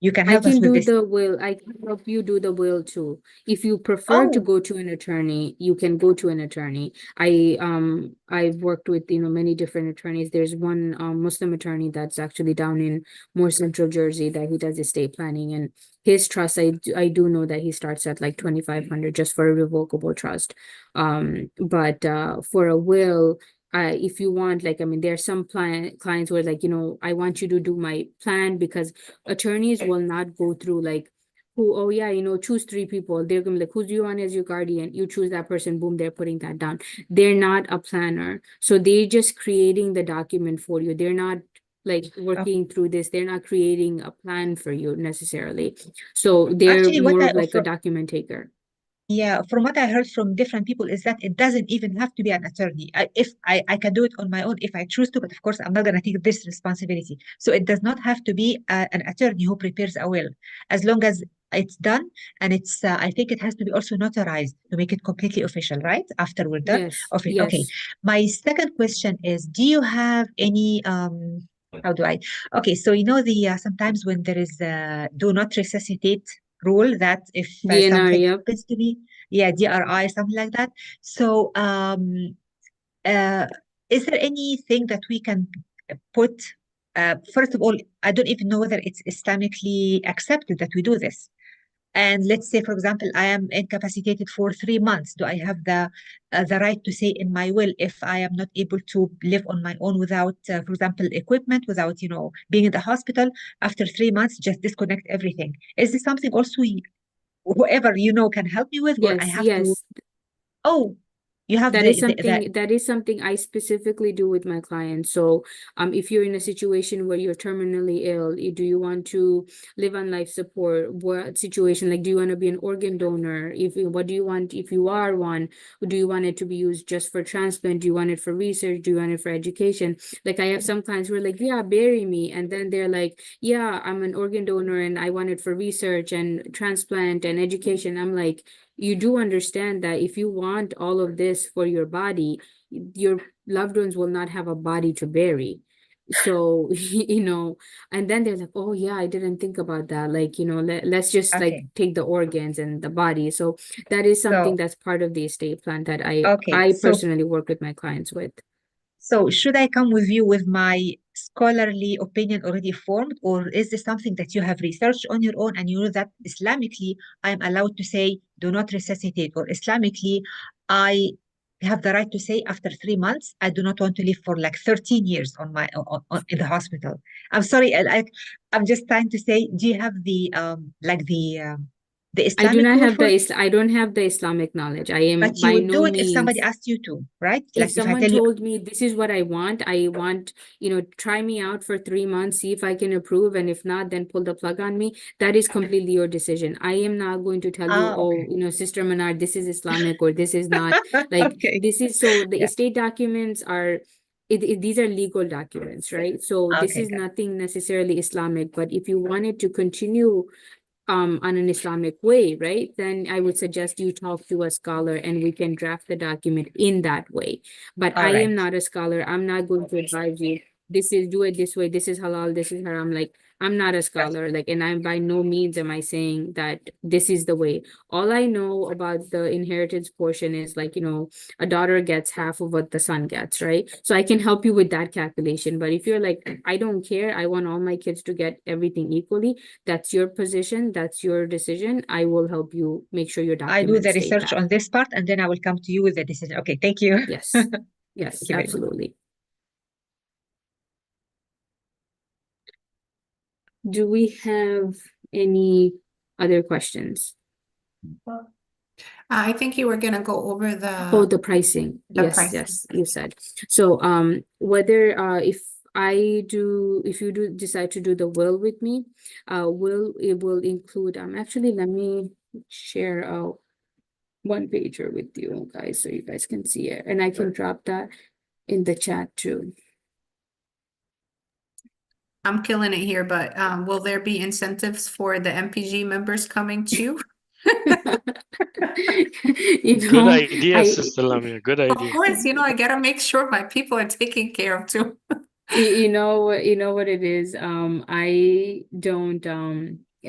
You can help us with this. I can help you do the will too. If you prefer to go to an attorney, you can go to an attorney. I've worked with many different attorneys. There's one Muslim attorney that's actually down in more central Jersey that he does estate planning, and his trust, I do know that he starts at like $2,500 just for a revocable trust. But for a will, if you want, like, there are some clients where like, I want you to do my plan, because attorneys will not go through like, choose 3 people. They're gonna be like, who do you want as your guardian? You choose that person, boom, they're putting that down. They're not a planner. So they're just creating the document for you. They're not like working through this. They're not creating a plan for you necessarily. So they're Actually, what more I of like a offer, document taker. yeah, from what I heard from different people is that it doesn't even have to be an attorney. If I can do it on my own if I choose to, but of course I'm not going to take this responsibility. So it does not have to be an attorney who prepares a will, as long as it's done, and it's I think it has to be also notarized to make it completely official, right? After we're done. Yes. Okay. Yes. Okay. My second question is, do you have any how do I? Okay, so the sometimes when there is do not resuscitate rule, that if DNR, something yep. happens to me, yeah, DRI, something like that. So is there anything that we can put, first of all, I don't even know whether it's Islamically accepted that we do this. And let's say, for example, I am incapacitated for 3 months. Do I have the right to say in my will, if I am not able to live on my own without, for example, equipment, without, being in the hospital, after 3 months, just disconnect everything? Is this something also whoever can help me with, or I Yes, have to? yes. Oh, you have That the is something I specifically do with my clients. So, if you're in a situation where you're terminally ill, do you want to live on life support? What situation? Like, do you want to be an organ donor? What do you want if you are one? Do you want it to be used just for transplant? Do you want it for research? Do you want it for education? Like, I have some clients who are like, yeah, bury me. And then they're like, yeah, I'm an organ donor and I want it for research and transplant and education. I'm like, you do understand that if you want all of this for your body, your loved ones will not have a body to bury. So, and then they're like, oh yeah, I didn't think about that. Like, let's just like Okay. take the organs and the body. So that is something So, that's part of the estate plan that I okay. So, personally work with my clients with. should I come with you with my scholarly opinion already formed, or is this something that you have researched on your own and you know that Islamically I am allowed to say do not resuscitate, or Islamically I have the right to say after 3 months I do not want to live for like 13 years in the hospital? I'm sorry, I'm just trying to say, do you have the I do Islamic not rule have for it? I don't have the Islamic knowledge. I am But you by would do no it if somebody means. asked you to, right? If Like if I someone tell you, told me this is what I want, try me out for 3 months, see if I can approve, and if not, then pull the plug on me. That is completely your decision. I am not going to tell you, oh, okay. Sister Manar, this is Islamic or this is not. Like, Okay. this is so the Yeah. estate documents are. These are legal documents, right? So this Okay, is good. nothing necessarily Islamic, but if you wanted to continue on an Islamic way, right? Then I would suggest you talk to a scholar and we can draft the document in that way. But All I right. am not a scholar. I'm not going to advise you. Do it this way. This is halal. This is haram. Like, I'm not a scholar. Like, and I'm by no means am I saying that this is the way. All I know about the inheritance portion is like, a daughter gets half of what the son gets, right? So I can help you with that calculation. But if you're like, I don't care, I want all my kids to get everything equally, that's your position, that's your decision. I will help you make sure your I do the documents state research that. on this part, and then I will come to you with the decision. Okay, thank you. Yes. Yes, Thank you very much. absolutely. Do we have any other questions? I think you were gonna go over Oh, the pricing. the Yes, pricing. yes, you said. So, whether if you do decide to do the will with me, it will include, actually, let me share one pager with you guys so you guys can see it, and I can drop that in the chat too. I'm killing it here, but will there be incentives for the MPG members coming too? Good idea, Sister Lamia. Good Of idea. course, I gotta make sure my people are taken care of too. You know what it is. I don't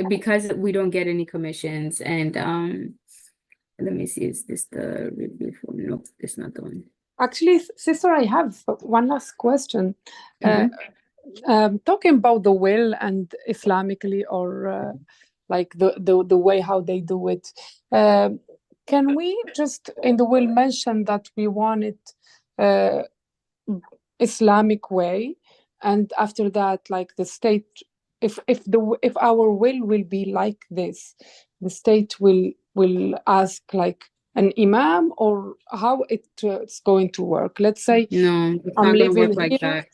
because we don't get any commissions, and let me see, is this the review form? Nope, it's not the one. Actually, sister, I have one last question. Talking about the will and Islamically, or like the way how they do it, can we just in the will mention that we want it Islamic way, and after that, like the state, if our will be like this, the state will ask like an imam, or how it's going to work? Let's say No, it's I'm not gonna living work like here. that.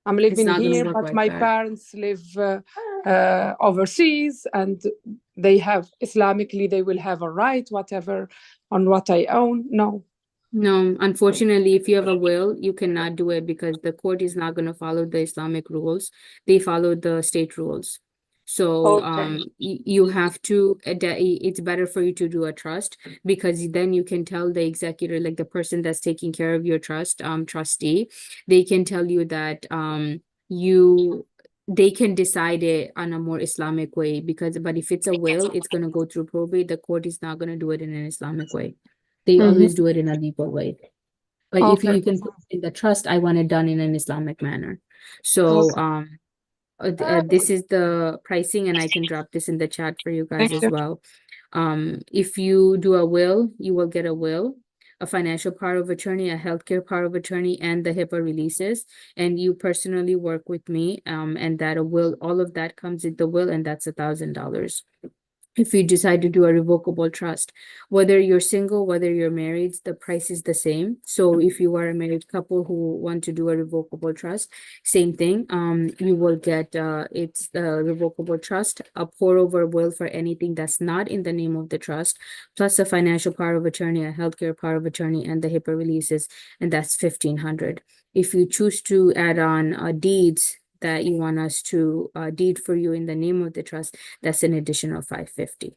I'm It's living not gonna here, work but like my that. parents live overseas, and they have Islamically, they will have a right, whatever, on what I own. No. No, unfortunately, if you have a will, you cannot do it because the court is not going to follow the Islamic rules. They follow the state rules. So Okay. you have to, it's better for you to do a trust, because then you can tell the executor, like the person that's taking care of your trust, trustee, they can tell you that they can decide it on a more Islamic way, but if it's a will, it's going to go through probate. The court is not going to do it in an Islamic way. They always do it in a legal way. But if you Okay. can put in the trust, I want it done in an Islamic manner. So This is the pricing, and I can drop this in the chat for you guys Thank as you. well. If you do a will, you will get a will, a financial power of attorney, a healthcare power of attorney, and the HIPAA releases. And you personally work with me, and that a will, all of that comes in the will, and that's $1,000. If you decide to do a revocable trust, whether you're single, whether you're married, the price is the same. So if you are a married couple who want to do a revocable trust, same thing. You will get it's the revocable trust, a pour over will for anything that's not in the name of the trust, plus a financial power of attorney, a healthcare power of attorney, and the HIPAA releases, and that's $1,500. If you choose to add on deeds that you want us to deed for you in the name of the trust, that's an additional $550.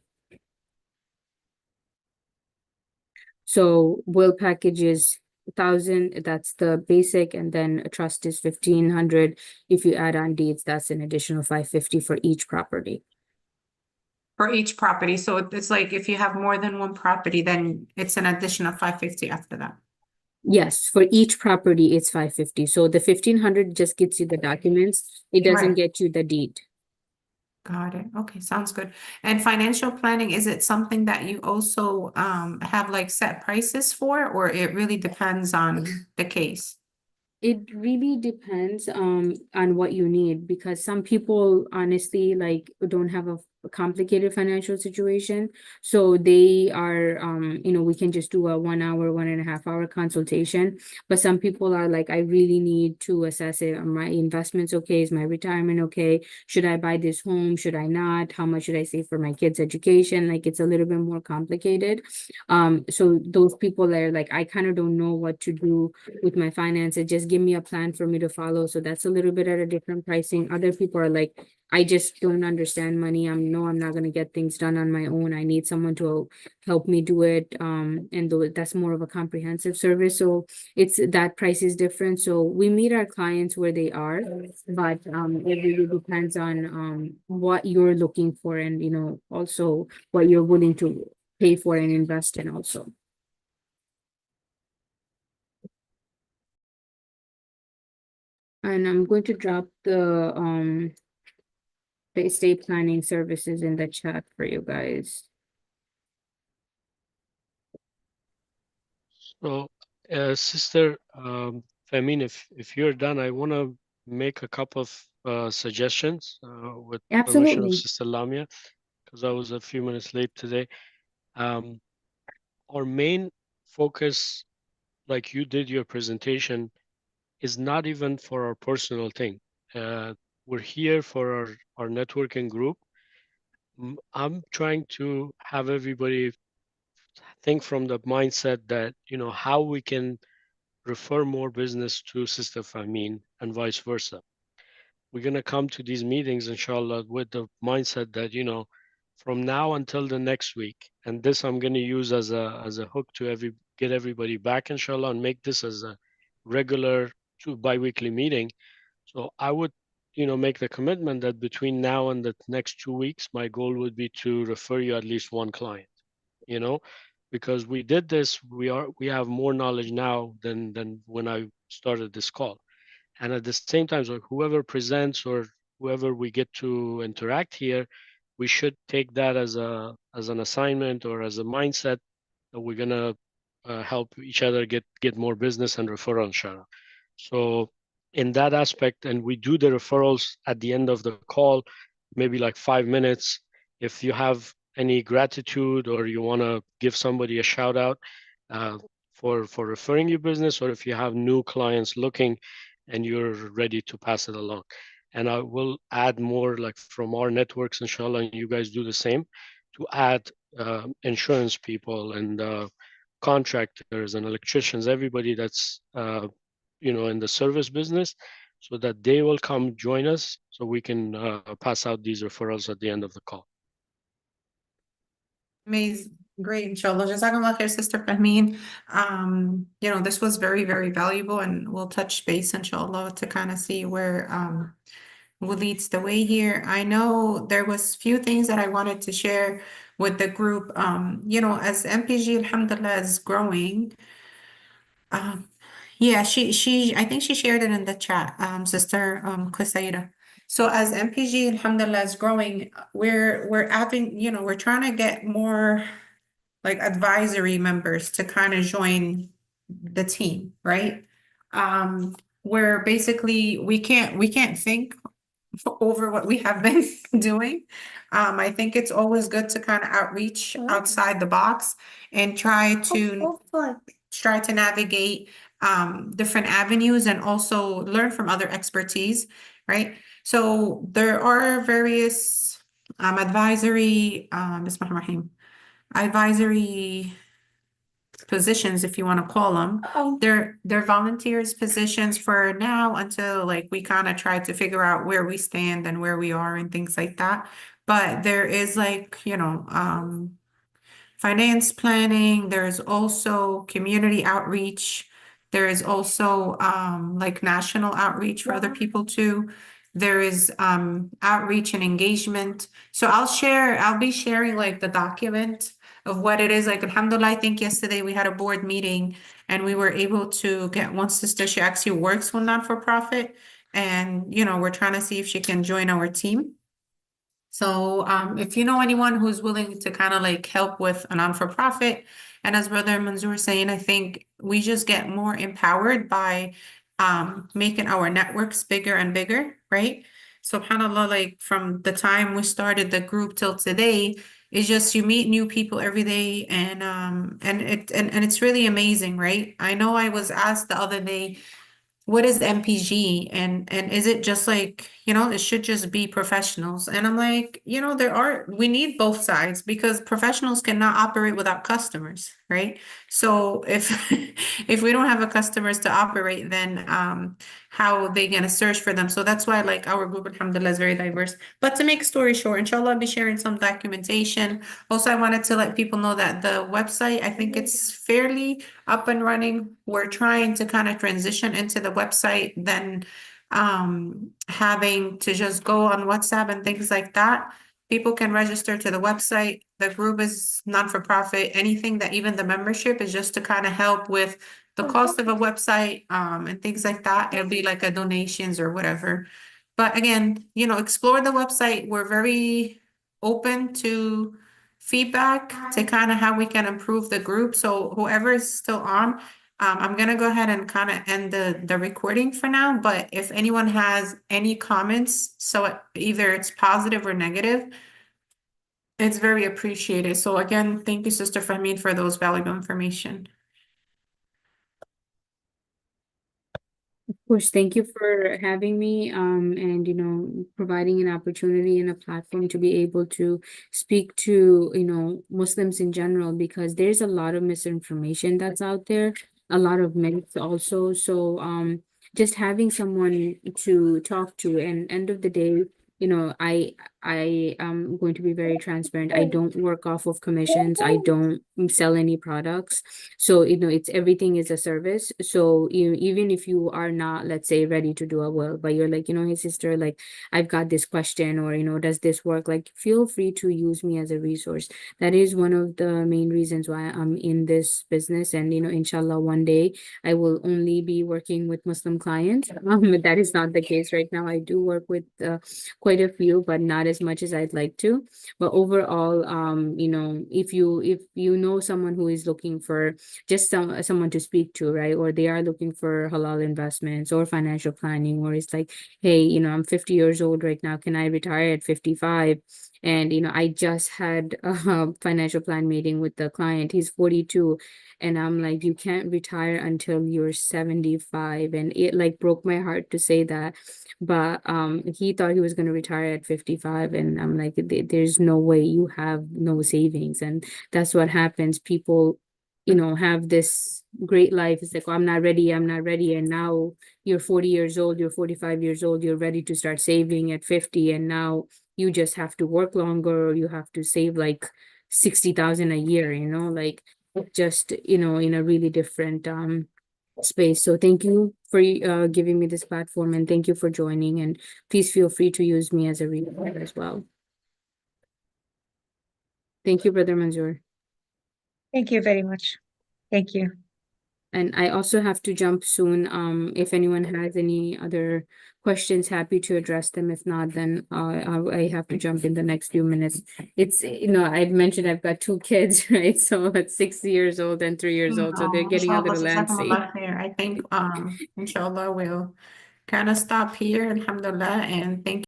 So will package is 1,000, that's the basic, and then a trust is 1,500. If you add on deeds, that's an additional $550 for each property. For each property, so it's like if you have more than one property, then it's an additional $550 after that. Yes, for each property, it's $550. So the 1,500 just gets you the documents. It doesn't Right. get you the deed. Got it. Okay, sounds good. And financial planning, is it something that you also have like set prices for, or it really depends on the case? It really depends on what you need, because some people honestly like don't have a complicated financial situation, so they are we can just do a 1 hour, 1.5 hour consultation. But some people are like, I really need to assess it. Are my investments okay? Is my retirement okay? Should I buy this home? Should I not? How much should I save for my kids' education? Like, it's a little bit more complicated. So those people are like, I kind of don't know what to do with my finances. Just give me a plan for me to follow. So that's a little bit at a different pricing. Other people are like, I just don't understand money. I'm not going to get things done on my own. I need someone to help me do it. And that's more of a comprehensive service. So it's that price is different. So we meet our clients where they are, but it really depends on what you're looking for, and also what you're willing to pay for and invest in also. And I'm going to drop the estate planning services in the chat for you guys. So, Sister Famin, if you're done, I want to make a couple of suggestions with permission of Absolutely. Sister Lamia, because I was a few minutes late today. Our main focus, like you did your presentation, is not even for our personal thing. We're here for our networking group. I'm trying to have everybody think from the mindset that, how we can refer more business to Sister Famin and vice versa. We're going to come to these meetings, inshallah, with the mindset that, from now until the next week, and this I'm going to use as a hook to get everybody back, inshallah, and make this as a regular bi-weekly meeting. So I would, make the commitment that between now and the next 2 weeks, my goal would be to refer you at least one client, because we did this, we have more knowledge now than when I started this call. And at the same time, so whoever presents or whoever we get to interact here, we should take that as an assignment or as a mindset that we're gonna help each other get more business and referral, inshallah. So in that aspect, and we do the referrals at the end of the call, maybe like 5 minutes. If you have any gratitude or you want to give somebody a shout out for referring your business, or if you have new clients looking and you're ready to pass it along. And I will add more like from our networks, inshallah, and you guys do the same, to add insurance people and contractors and electricians, everybody that's in the service business, so that they will come join us so we can pass out these referrals at the end of the call. Amazing. Great, inshallah. Jazakallah khair, Sister Fahmeen. This was very, very valuable, and we'll touch base, inshallah, to kind of see where what leads the way here. I know there was few things that I wanted to share with the group. As MPG, alhamdulillah, is growing. Yeah, I think she shared it in the chat, Sister Qusaida. So as MPG, alhamdulillah, is growing, we're having, we're trying to get more like advisory members to kind of join the team, right? Where basically we can't think over what we have been doing. I think it's always good to kind of outreach outside the box and try to navigate different avenues and also learn from other expertise, right? So there are various advisory Bismillahir-Rahmanir-Rahim, advisory positions, if you want to call them. They're volunteers positions for now until like we kind of try to figure out where we stand and where we are and things like that. But there is like, finance planning, there's also community outreach, there is also like national outreach for other people too. There is outreach and engagement. So I'll be sharing like the document of what it is. Like, alhamdulillah, I think yesterday we had a board meeting and we were able to get one sister, she actually works with not-for-profit, and we're trying to see if she can join our team. So if you know anyone who's willing to kind of like help with a non-for-profit, and as Brother Manzoor was saying, I think we just get more empowered by making our networks bigger and bigger, right? SubhanAllah, like from the time we started the group till today, it's just you meet new people every day, and it's really amazing, right? I know I was asked the other day, what is MPG, and is it just like, it should just be professionals? And I'm like, we need both sides, because professionals cannot operate without customers, right? So if if we don't have a customers to operate, then how are they gonna search for them? So that's why like our group, alhamdulillah, is very diverse. But to make a story short, inshallah, I'll be sharing some documentation. Also, I wanted to let people know that the website, I think it's fairly up and running. We're trying to kind of transition into the website, then having to just go on WhatsApp and things like that. People can register to the website. The group is non-for-profit. Anything that, even the membership, is just to kind of help with the cost of a website and things like that. It'll be like a donations or whatever. But again, explore the website. We're very open to feedback to kind of how we can improve the group. So whoever is still on, I'm gonna go ahead and kind of end the recording for now. But if anyone has any comments, so either it's positive or negative, it's very appreciated. So again, thank you, Sister Fahmeen, for those valuable information. Of course, thank you for having me, and providing an opportunity and a platform to be able to speak to, Muslims in general, because there's a lot of misinformation that's out there, a lot of myths also. So just having someone to talk to, and end of the day, I am going to be very transparent. I don't work off of commissions. I don't sell any products. So, it's everything is a service. So even if you are not, let's say, ready to do a will, but you're like, hey, sister, like, I've got this question, or, does this work? Like, feel free to use me as a resource. That is one of the main reasons why I'm in this business. And, inshallah, one day I will only be working with Muslim clients. That is not the case right now. I do work with quite a few, but not as much as I'd like to. But overall, if you know someone who is looking for just someone to speak to, right, or they are looking for halal investments or financial planning, or it's like, hey, I'm 50 years old right now, can I retire at 55? And I just had a financial plan meeting with the client. He's 42, and I'm like, you can't retire until you're 75. And it like broke my heart to say that. But he thought he was going to retire at 55, and I'm like, there's no way, you have no savings. And that's what happens. People have this great life. It's like, oh, I'm not ready. And now you're 40 years old, you're 45 years old, you're ready to start saving at 50. And now you just have to work longer, or you have to save like 60,000 a year, like just, in a really different space. So thank you for giving me this platform, and thank you for joining, and please feel free to use me as a reader as well. Thank you, Brother Manzoor. Thank you very much. Thank you. and I also have to jump soon. If anyone has any other questions, happy to address them. If not, then I have to jump in the next few minutes. It's, I mentioned I've got 2 kids, right? So it's 6 years old and 3 years old, so they're getting a Inshallah, little antsy. jazakumullah khair. I think inshallah we'll kind of stop here, alhamdulillah, and thank